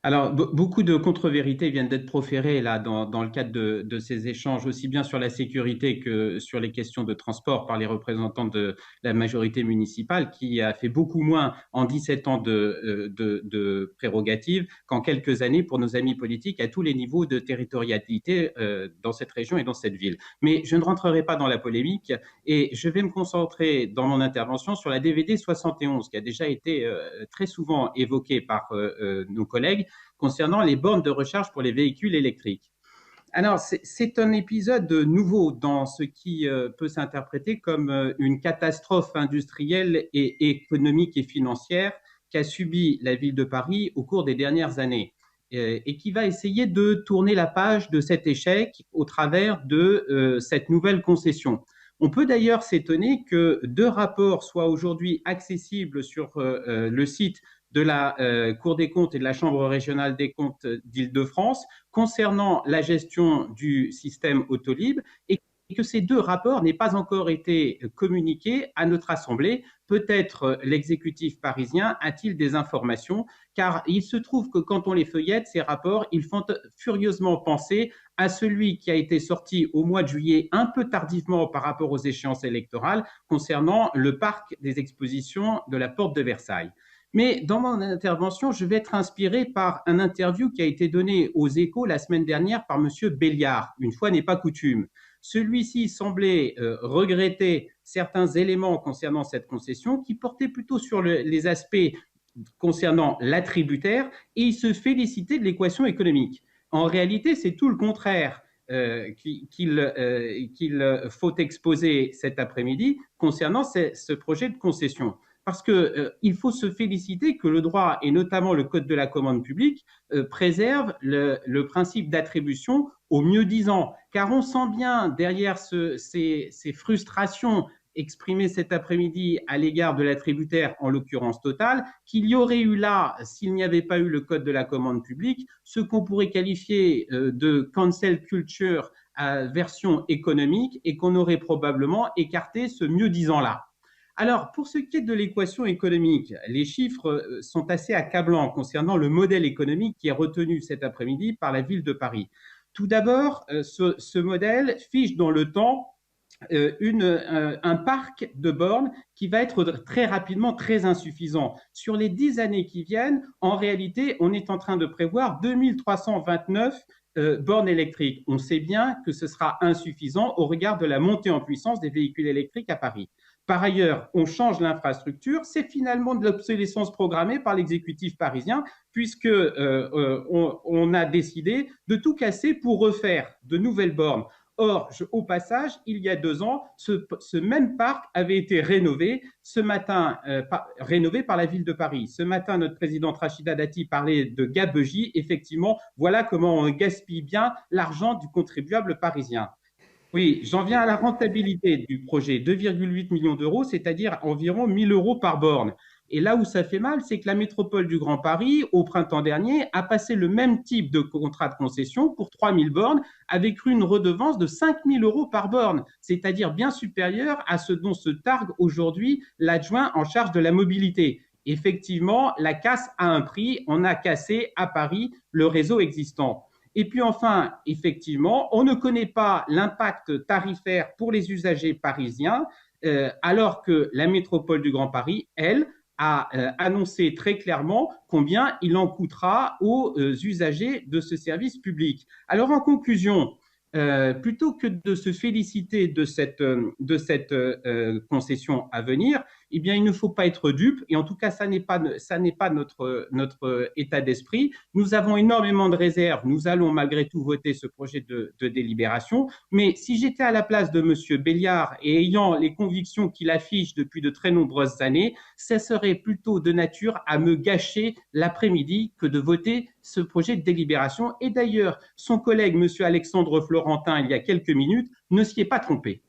Alors, beaucoup de contre-vérités viennent d'être proférées là dans le cadre de ces échanges, aussi bien sur la sécurité que sur les questions de transport par les représentants de la majorité municipale, qui a fait beaucoup moins en 17 ans de prérogatives qu'en quelques années pour nos amis politiques à tous les niveaux de territorialité dans cette région et dans cette ville. Mais je ne rentrerai pas dans la polémique et je vais me concentrer dans mon intervention sur la DVD 71, qui a déjà été très souvent évoquée par nos collègues concernant les bornes de recharge pour les véhicules électriques. Alors, c'est un épisode nouveau dans ce qui peut s'interpréter comme une catastrophe industrielle et économique et financière qu'a subi la ville de Paris au cours des dernières années et qui va essayer de tourner la page de cet échec au travers de cette nouvelle concession. On peut d'ailleurs s'étonner que deux rapports soient aujourd'hui accessibles sur le site de la Cour des comptes et de la Chambre régionale des comptes d'Île-de-France concernant la gestion du système Autolib et que ces deux rapports n'aient pas encore été communiqués à notre Assemblée. Peut-être l'exécutif parisien a-t-il des informations, car il se trouve que quand on les feuillette, ces rapports, ils font furieusement penser à celui qui a été sorti au mois de juillet, un peu tardivement par rapport aux échéances électorales, concernant le parc des expositions de la Porte de Versailles. Mais dans mon intervention, je vais être inspiré par un interview qui a été donné aux Échos la semaine dernière par M. Béliard. Une fois n'est pas coutume. Celui-ci semblait regretter certains éléments concernant cette concession qui portaient plutôt sur les aspects concernant l'attributaire et il se félicitait de l'équation économique. En réalité, c'est tout le contraire qu'il faut exposer cet après-midi concernant ce projet de concession. Parce qu'il faut se féliciter que le droit, et notamment le Code de la commande publique, préserve le principe d'attribution au mieux-disant. Car on sent bien derrière ces frustrations exprimées cet après-midi à l'égard de l'attributaire, en l'occurrence Total, qu'il y aurait eu là, s'il n'y avait pas eu le Code de la commande publique, ce qu'on pourrait qualifier de cancel culture à version économique et qu'on aurait probablement écarté ce mieux-disant-là. Alors, pour ce qui est de l'équation économique, les chiffres sont assez accablants concernant le modèle économique qui est retenu cet après-midi par la ville de Paris. Tout d'abord, ce modèle fiche dans le temps un parc de bornes qui va être très rapidement très insuffisant. Sur les 10 années qui viennent, en réalité, on est en train de prévoir 2329 bornes électriques. On sait bien que ce sera insuffisant au regard de la montée en puissance des véhicules électriques à Paris. Par ailleurs, on change l'infrastructure. C'est finalement de l'obsolescence programmée par l'exécutif parisien, puisque on a décidé de tout casser pour refaire de nouvelles bornes. Or, au passage, il y a 2 ans, ce même parc avait été rénové ce matin, rénové par la ville de Paris. Ce matin, notre présidente Rachida Dati parlait de gabegie. Effectivement, voilà comment on gaspille bien l'argent du contribuable parisien. Oui, j'en viens à la rentabilité du projet, 2,8 millions d'euros, c'est-à-dire environ 1 000 euros par borne. Et là où ça fait mal, c'est que la métropole du Grand Paris, au printemps dernier, a passé le même type de contrat de concession pour 3 000 bornes avec une redevance de 5 000 euros par borne, c'est-à-dire bien supérieure à ce dont se targue aujourd'hui l'adjoint en charge de la mobilité. Effectivement, la casse a un prix, on a cassé à Paris le réseau existant. Et puis enfin, effectivement, on ne connaît pas l'impact tarifaire pour les usagers parisiens, alors que la métropole du Grand Paris, elle, a annoncé très clairement combien il en coûtera aux usagers de ce service public. Alors en conclusion, plutôt que de se féliciter de cette concession à venir, eh bien, il ne faut pas être dupe, et en tout cas, ça n'est pas notre état d'esprit. Nous avons énormément de réserves, nous allons malgré tout voter ce projet de délibération, mais si j'étais à la place de M. Béliard et ayant les convictions qu'il affiche depuis de très nombreuses années, ça serait plutôt de nature à me gâcher l'après-midi que de voter ce projet de délibération. Et d'ailleurs, son collègue, M. Alexandre Florentin, il y a quelques minutes, ne s'y est pas trompé.